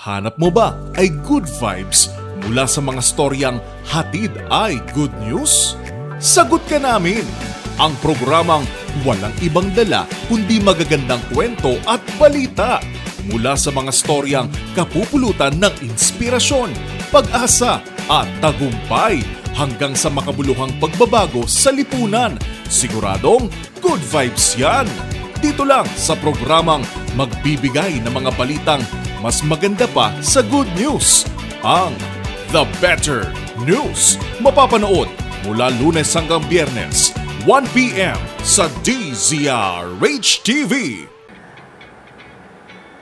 Hanap mo ba ay good vibes mula sa mga storyang hatid ay good news? Sagot ka namin! Ang programang walang ibang dala kundi magagandang kwento at balita mula sa mga storyang kapupulutan ng inspirasyon, pag-asa at tagumpay hanggang sa makabuluhang pagbabago sa lipunan. Siguradong good vibes yan! Dito lang sa programang magbibigay ng mga balitang mas maganda pa sa good news. Ang The Better News. Mapapanood mula Lunes hanggang Biyernes, 1 p.m. sa DZRH TV.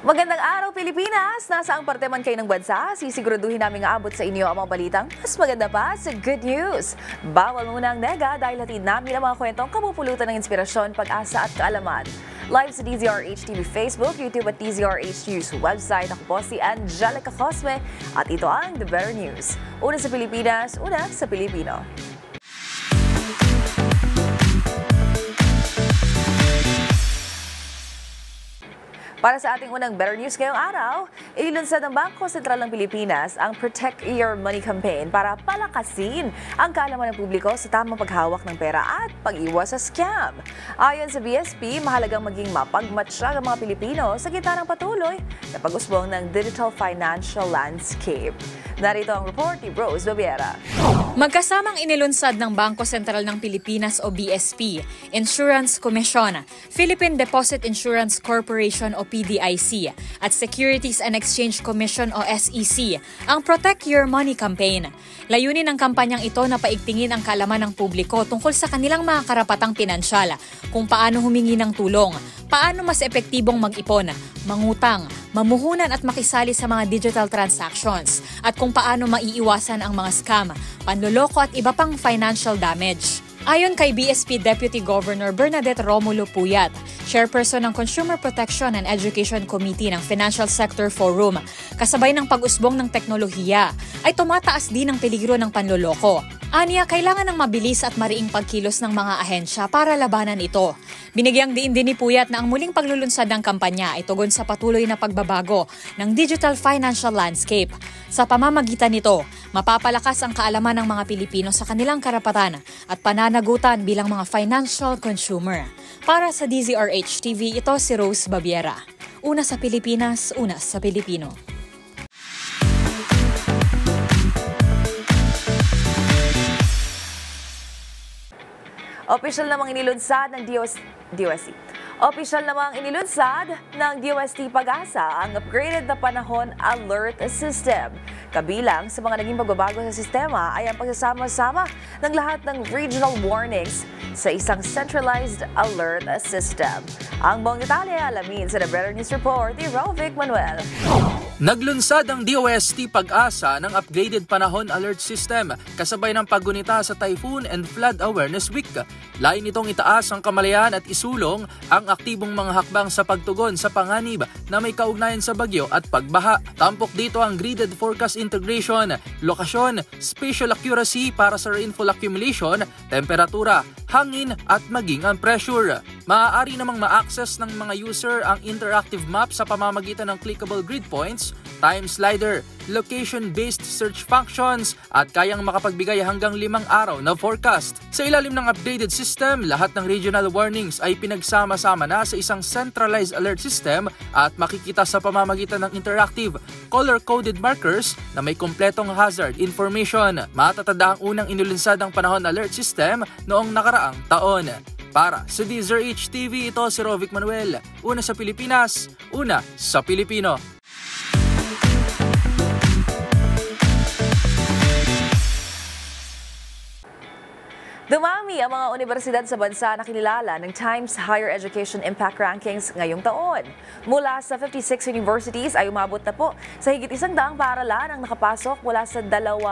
Magandang araw Pilipinas! Nasa ang parte man kayo ng bansa, sisiguraduhin namin aabot sa inyo ang mga balitang mas maganda pa sa good news. Bawal muna ang nega dahil hatid namin ang mga kwentong kapupulutan ng inspirasyon, pag-asa at kaalaman. Live sa DZRH TV Facebook, YouTube at DZRH News website. Ako po si Angelica Cosme at ito ang The Better News. Una sa Pilipinas, una sa Pilipino. Para sa ating unang Better News ngayong araw, inilunsad ng Bangko Sentral ng Pilipinas ang Protect Your Money campaign para palakasin ang kaalaman ng publiko sa tamang paghawak ng pera at pag-iwas sa scam. Ayon sa BSP, mahalagang maging mapagmatsyag ang mga Pilipino sa gitna ng patuloy na pag-usbong ng digital financial landscape. Narito ang report ni Rose Babiera. Magkasamang inilunsad ng Bangko Sentral ng Pilipinas o BSP, Insurance Commission, Philippine Deposit Insurance Corporation o PDIC at Securities and Exchange Commission o SEC ang Protect Your Money campaign. Layunin ng kampanyang ito na paigtingin ang kaalaman ng publiko tungkol sa kanilang mga karapatang pinansyal, kung paano humingi ng tulong, paano mas epektibong mag-ipon, mangutang, mamuhunan at makisali sa mga digital transactions, at kung paano maiiwasan ang mga scam, panloloko at iba pang financial damage. Ayon kay BSP Deputy Governor Bernadette Romulo Puyat, Chairperson ng Consumer Protection and Education Committee ng Financial Sector Forum, kasabay ng pag-usbong ng teknolohiya, ay tumataas din ang peligro ng panloloko. Aniya, kailangan ng mabilis at mariing pagkilos ng mga ahensya para labanan ito. Binigyang diin din ni Puyat na ang muling paglulunsad ng kampanya ay tugon sa patuloy na pagbabago ng digital financial landscape. Sa pamamagitan nito, mapapalakas ang kaalaman ng mga Pilipino sa kanilang karapatan at pananagutan bilang mga financial consumer. Para sa DZRH TV, ito si Rose Babiera. Una sa Pilipinas, una sa Pilipino. Opisyal namang inilunsad ng DOST. Opisyal namang inilunsad ng DOST Pag-asa ang upgraded na panahon alert system. Kabilang sa mga naging pagbabago sa sistema ay ang pagsasama-sama ng lahat ng regional warnings sa isang centralized alert system. Ang buong detalye alamin sa The Better News Report ni Rovic Manuel. Naglunsad ang DOST Pag-asa ng upgraded panahon alert system kasabay ng paggunita sa Typhoon and Flood Awareness Week. Lain nitong itaas ang kamalayan at isulong ang aktibong mga hakbang sa pagtugon sa panganib na may kaugnayan sa bagyo at pagbaha. Tampok dito ang gridded forecast integration, lokasyon, spatial accuracy para sa rainfall accumulation, temperatura, hangin at maging ang pressure. Maaari namang ma-access ng mga user ang interactive map sa pamamagitan ng clickable grid points, time slider, location-based search functions at kayang makapagbigay hanggang 5 araw na forecast. Sa ilalim ng updated system, lahat ng regional warnings ay pinagsama-sama na sa isang centralized alert system at makikita sa pamamagitan ng interactive, color-coded markers na may kompletong hazard information. Matatanda ang unang inilunsad ng panahon alert system noong nakaraang taon. Para sa DZRH TV, ito si Rovic Manuel. Una sa Pilipinas, una sa Pilipino. Dumami ang mga universidad sa bansa na kinilala ng Times Higher Education Impact Rankings ngayong taon. Mula sa 56 universities ay umabot na po sa higit 100 paaralan ang nakapasok mula sa 2,000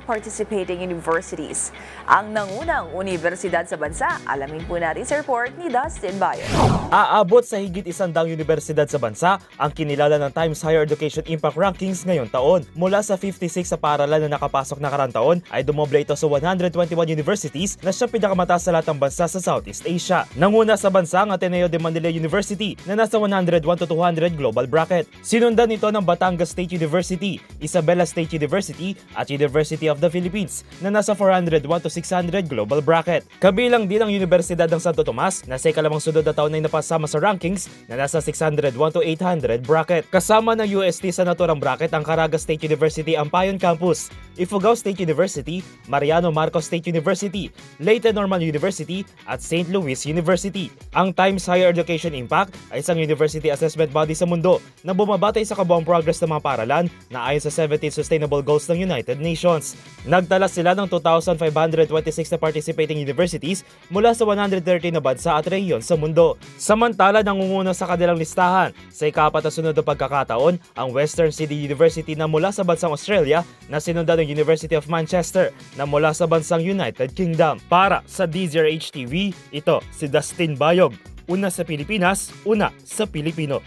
participating universities. Ang nangunang universidad sa bansa, alamin po natin sa report ni Dustin Bayon. Aabot sa higit 100 universidad sa bansa ang kinilala ng Times Higher Education Impact Rankings ngayong taon. Mula sa 56 sa paaralan na nakapasok na karang taon ay dumoble ito sa 121 universities universities na siya pinakamataas sa lahat ng bansa sa Southeast Asia. Nanguna sa bansa ang Ateneo de Manila University na nasa 101 to 200 global bracket. Sinundan nito ng Batangas State University, Isabela State University at University of the Philippines na nasa 401 to 600 global bracket. Kabilang din ang Universidad ng Santo Tomas na sa ikalimang sunod na taon ay napasama sa rankings na nasa 601 to 800 bracket. Kasama ng UST sa naturang bracket ang Caraga State University Ampayon Campus, Ifugao State University, Mariano Marcos State University, Leyte Normal University at St. Louis University. Ang Times Higher Education Impact ay isang university assessment body sa mundo na bumabatay sa kabuang progress ng mga paaralan na ayon sa 17 Sustainable Goals ng United Nations. Nagtala sila ng 2,526 na participating universities mula sa 130 na bansa at rehiyon sa mundo. Samantala, nangunguna sa kanilang listahan sa ika-4 na sunod na pagkakataon ang Western Sydney University na mula sa bansang Australia na sinundan ng University of Manchester na mula sa bansang United Kingdom. Para sa DZRH TV, ito si Dustin Bayog. Una sa Pilipinas, una sa Pilipino.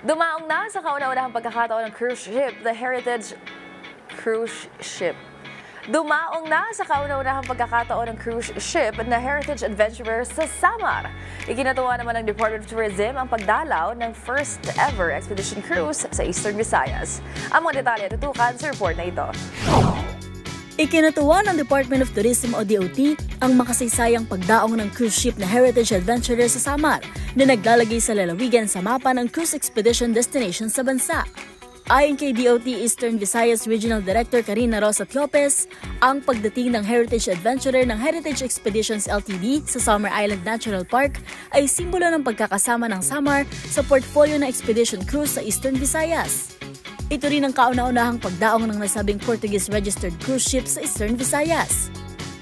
Dumaong na sa kauna-unahang pagkakataon ng cruise ship, the Heritage Cruise Ship. Dumaong na sa kauna-unahang pagkakataon ng cruise ship na Heritage Adventurer sa Samar. Ikinatuwa naman ng Department of Tourism ang pagdalaw ng first ever expedition cruise sa Eastern Visayas. Ang mga detalye tutukan sa report na ito. Ikinatuwa ng Department of Tourism o DOT ang makasaysayang pagdaong ng cruise ship na Heritage Adventurer sa Samar na naglalagay sa lalawigan sa mapa ng cruise expedition destination sa bansa. Ayon kay DOT Eastern Visayas Regional Director Karina Rosa Tiopes, ang pagdating ng Heritage Adventurer ng Heritage Expeditions Ltd sa Samar Island Natural Park ay simbolo ng pagkakasama ng Samar sa portfolio ng expedition cruise sa Eastern Visayas. Ito rin ang kauna-unahang pagdaong ng nasabing Portuguese registered cruise ship sa Eastern Visayas.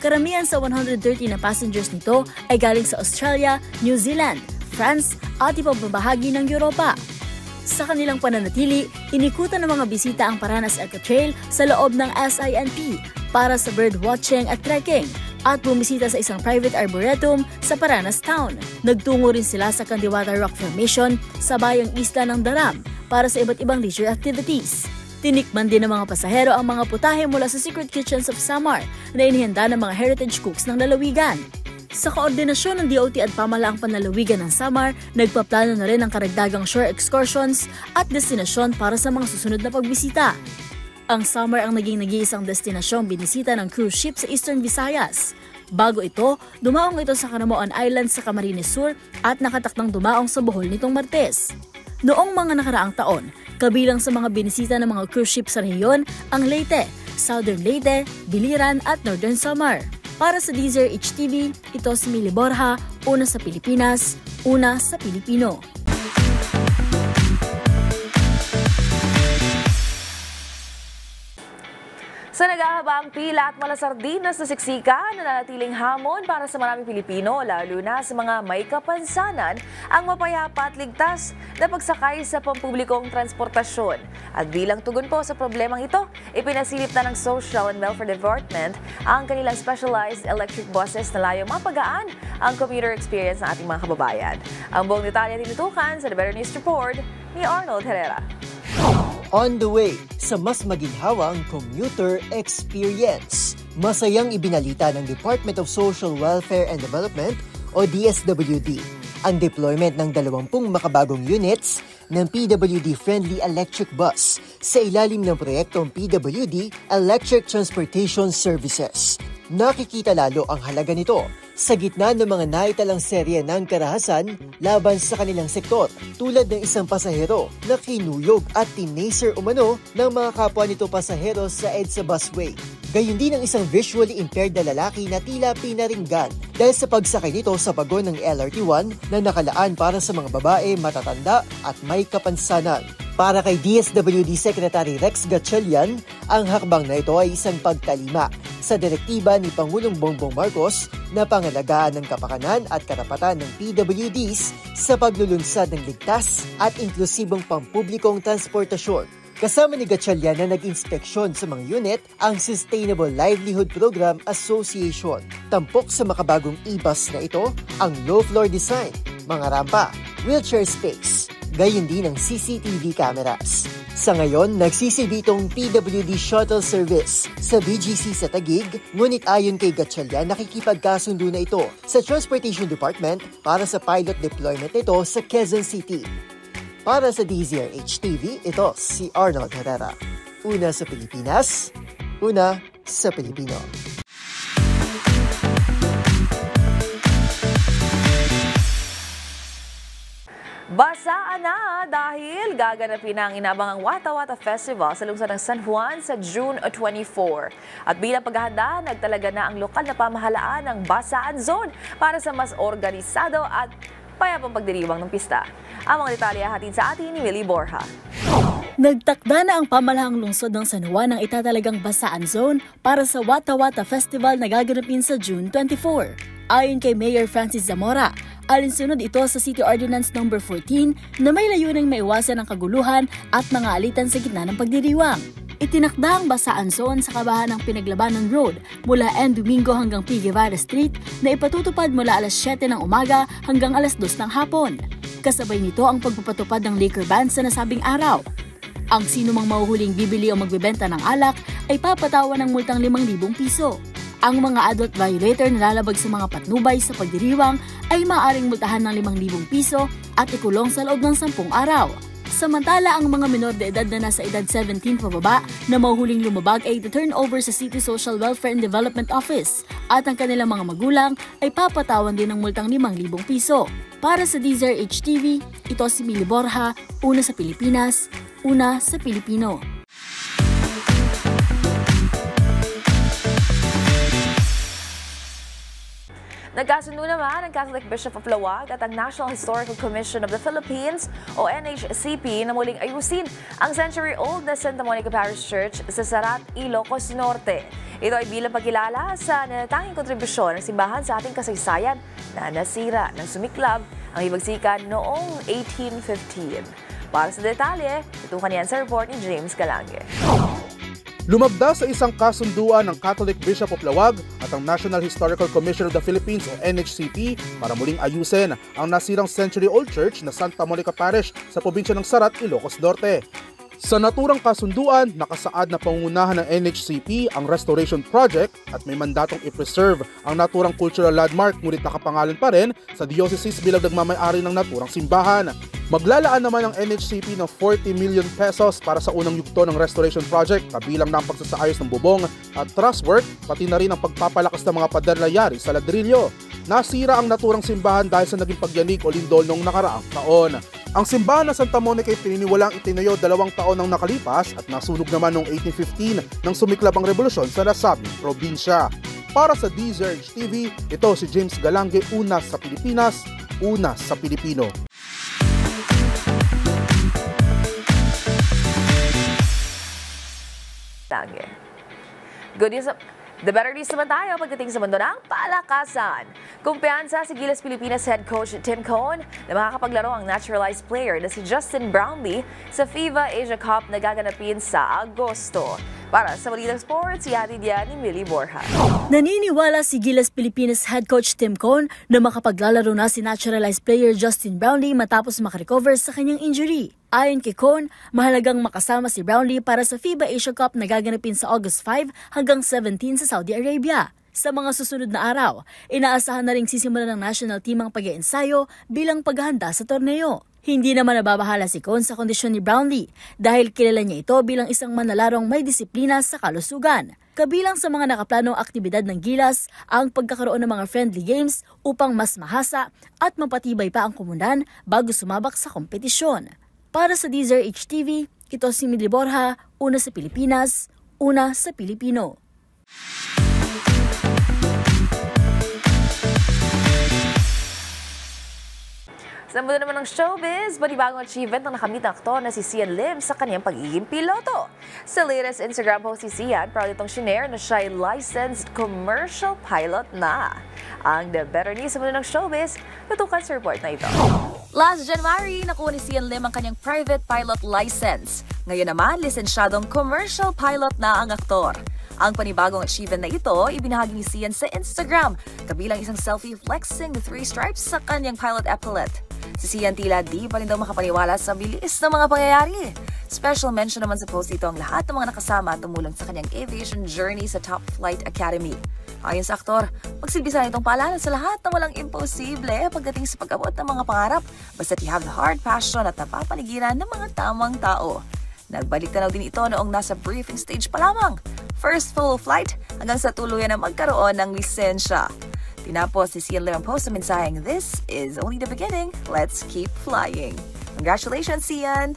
Karamihan sa 130 na passengers nito ay galing sa Australia, New Zealand, France at ibang bahagi ng Europa. Sa kanilang pananatili, inikutan ng mga bisita ang Paranas Eco Trail sa loob ng SINP para sa bird watching at trekking at bumisita sa isang private arboretum sa Paranas Town. Nagtungo rin sila sa Candiwata Rock Formation sa bayang isla ng Daram para sa iba't ibang leisure activities. Tinikman din ng mga pasahero ang mga putahe mula sa Secret Kitchens of Samar na inihanda ng mga heritage cooks ng lalawigan. Sa koordinasyon ng DOT at pamahalaang panlalawigan ng Samar, nagpaplano na rin ang karagdagang shore excursions at destinasyon para sa mga susunod na pagbisita. Ang Samar ang naging nag-iisang destinasyong binisita ng cruise ship sa Eastern Visayas. Bago ito, dumaong ito sa Caramoan Island sa Camarines Sur at nakatakdang dumaong sa Bohol nitong Martes. Noong mga nakaraang taon, kabilang sa mga binisita ng mga cruise ship sa rehiyon ang Leyte, Southern Leyte, Biliran at Northern Samar. Para sa DZRH TV, ito si Mili Borja, una sa Pilipinas, una sa Pilipino. Sa nag-ahabang pila at malasardinas na siksikan, nananatiling hamon para sa maraming Pilipino, lalo na sa mga may kapansanan, ang mapayapa at ligtas na pagsakay sa pampublikong transportasyon. At bilang tugon po sa problemang ito, ipinasilip na ng Social and Welfare Department ang kanilang specialized electric buses na layong mapagaan ang commuter experience ng ating mga kababayan. Ang buong detalye tinutukan sa The Better News Report ni Arnold Herrera. On the way sa mas maginhawang commuter experience. Masayang ibinalita ng Department of Social Welfare and Development o DSWD ang deployment ng 20 makabagong units ng PWD-friendly electric bus sa ilalim ng proyektong PWD Electric Transportation Services. Nakikita lalo ang halaga nito sa gitna ng mga naitalang serye ng karahasan laban sa kanilang sektor, tulad ng isang pasahero na kinuyog at tinaser umano ng mga kapwa nito pasahero sa EDSA busway. Gayun din ang isang visually impaired na lalaki na tila pinaringgan dahil sa pagsakay nito sa bagon ng LRT1 na nakalaan para sa mga babae, matatanda at may kapansanan. Para kay DSWD Secretary Rex Gatchalian, ang hakbang na ito ay isang pagtalima sa direktiba ni Pangulong Bongbong Marcos na pangalagaan ng kapakanan at karapatan ng PWDs sa paglulunsad ng ligtas at inklusibong pampublikong transportasyon. Kasama ni Gatchalian na nag-inspeksyon sa mga unit ang Sustainable Livelihood Program Association. Tampok sa makabagong e-bus na ito ang low-floor design, mga rampa, wheelchair space, gayon din ang CCTV cameras. Sa ngayon, nagsisilbi itong PWD shuttle service sa BGC sa Taguig, ngunit ayon kay Gatchalian, nakikipagkasundo na ito sa Transportation Department para sa pilot deployment nito sa Quezon City. Para sa DZRH TV, ito si Arnold Herrera. Una sa Pilipinas, una sa Pilipino. Basaan na dahil gaganapin ang inabangang Wata Wata Festival sa lungsod ng San Juan sa June 24. At bilang paghahanda, nagtalaga na ang lokal na pamahalaan ng Basaan Zone para sa mas organisado at payapang pagdiriwang ng pista. Ang mga detalye hatid sa atin ni Millie Borja. Nagtakda na ang pamalahang lungsod ng San Juan ng itatalagang Basaan Zone para sa Wata Wata Festival na gaganapin sa June 24. Ayon kay Mayor Francis Zamora, alinsunod ito sa City Ordinance No. 14 na may layunang maiwasan ang kaguluhan at mga alitan sa gitna ng pagdiriwang. Itinakda ang Basaan Zone sa kabahan ng Pinaglabanan Road mula N. Domingo hanggang P. Guevara Street na ipatutupad mula alas 7 ng umaga hanggang alas 2 ng hapon. Kasabay nito ang pagpapatupad ng liquor ban sa nasabing araw. Ang sinumang mahuhuling bibili o magbebenta ng alak ay papatawan ng multang 5,000 piso. Ang mga adult violator na lalabag sa mga patnubay sa pagdiriwang ay maaaring multahan ng 5,000 piso at ikulong sa loob ng 10 araw. Samantala, ang mga menor de edad na nasa edad 17 pababa na mahuhuling lumabag ay turn over sa City Social Welfare and Development Office at ang kanilang mga magulang ay papatawan din ng multang 5,000 piso. Para sa DZRH TV, ito si Millie Borja, una sa Pilipinas, una sa Pilipino. Nagkasundo naman ang Catholic Bishop of Laoag at ang National Historical Commission of the Philippines o NHCP na muling ayusin ang century-old na Santa Monica Parish Church sa Sarat, Ilocos Norte. Ito ay bilang pagkilala sa nanatanging kontribusyon ng simbahan sa ating kasaysayan na nasira ng sumiklab ang ibagsikan noong 1815. Para sa detalye, tutukan yan sa report ni James Galange. Lumabda sa isang kasunduan ng Catholic Bishop of Laoag at ang National Historical Commission of the Philippines o NHCP para muling ayusin ang nasirang century-old church na Santa Monica Parish sa probinsya ng Sarat, Ilocos Norte. Sa naturang kasunduan, nakasaad na pangunahan ng NHCP ang restoration project at may mandatong i-preserve ang naturang cultural landmark ngunit nakapangalan pa rin sa diocese bilang nagmamay-ari ng naturang simbahan. Maglalaan naman ang NHCP ng 40 million pesos para sa unang yugto ng restoration project, kabilang na ang pagsasaayos ng bubong at trusswork, pati na rin ang pagpapalakas ng mga pader na yari sa ladrilyo. Nasira ang naturang simbahan dahil sa naging pagyanig o lindol noong nakaraang taon. Ang simbahan ng Santa Monica ay pininiwalang itinayo 2 taon nang nakalipas at nasunog naman noong 1815 nang sumiklab ang revolusyon sa nasabing probinsya. Para sa DZRH TV, ito si James Galange, una sa Pilipinas, una sa Pilipino. Good news. The better news naman tayo pagdating sa mundo ng palakasan. Kumpiyansa si Gilas Pilipinas head coach Tim Cone na makakapaglaro ang naturalized player na si Justin Brownlee sa FIBA Asia Cup na gaganapin sa Agosto. Para sa Balitang Sports, ihatid yan ni Millie Borja. Naniniwala si Gilas Pilipinas head coach Tim Cone na makapaglalaro na si naturalized player Justin Brownlee matapos makarecover sa kanyang injury. Ayon kay Cone, mahalagang makasama si Brownlee para sa FIBA Asia Cup na gaganapin sa August 5 hanggang 17 sa Saudi Arabia. Sa mga susunod na araw, inaasahan na ring sisimulan ng national team ang pag-iensayo bilang paghahanda sa torneo. Hindi naman nababahala si Cone sa kondisyon ni Brownlee dahil kilala niya ito bilang isang manlalarong may disiplina sa kalusugan. Kabilang sa mga nakaplanong aktibidad ng Gilas ang pagkakaroon ng mga friendly games upang mas mahasa at mapatibay pa ang komunidad bago sumabak sa kompetisyon. Para sa DZRH TV, ito si Millie Borja, una sa Pilipinas, una sa Pilipino. Sa mundo naman ng showbiz, panibagong achievement ng nakamit ng aktor na si Sian Lim sa kanyang pagiging piloto. Sa latest Instagram post si Sian, proud itong shinare na siya ay licensed commercial pilot na. Ang the better news sa mundo ng showbiz, tutukan sa report na ito. Last January, nakuha ni Sian Lim ang kanyang private pilot license. Ngayon naman, lisensyadong commercial pilot na ang aktor. Ang panibagong achievement na ito, ibinahagi ni Sian sa Instagram, kabilang isang selfie flexing the 3 stripes sa kanyang pilot epaulet. Si Sian tila di pa rin daw makapaniwala sa bilis ng mga pangyayari. Special mention naman sa post ito ang lahat ng mga nakasama tumulong sa kanyang aviation journey sa Top Flight Academy. Ayon sa aktor, magsilbisa itong paalala sa lahat na walang imposible pagdating sa pag-abot ng mga pangarap basta't you have the heart, passion at napapaligiran ng mga tamang tao. Nagbalik tanaw din ito noong nasa briefing stage pa lamang. First full flight hanggang sa tuluyan na magkaroon ng lisensya. Tinapos si Sian Lim ang post sa mensaheng, "This is only the beginning. Let's keep flying." Congratulations, Sian!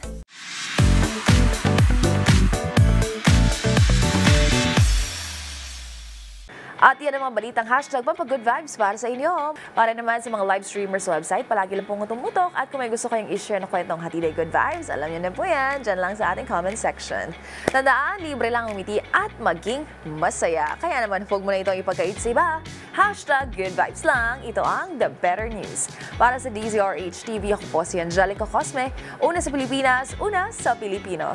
At yan ang mga balitang hashtag Pampagood Vibes para sa inyo. Para naman sa mga live streamers sa website, palagi lang pong tumutok. At kung may gusto kayong i-share na kwentong Hatiday Good Vibes, alam niyo na po yan, dyan lang sa ating comment section. Tandaan, libre lang umiti at maging masaya. Kaya naman, huwag mo na itong ipagkait sa iba. Hashtag Good Vibes lang, ito ang The Better News. Para sa DZRH TV, ako po si Angelica Cosme. Una sa Pilipinas, una sa Pilipino.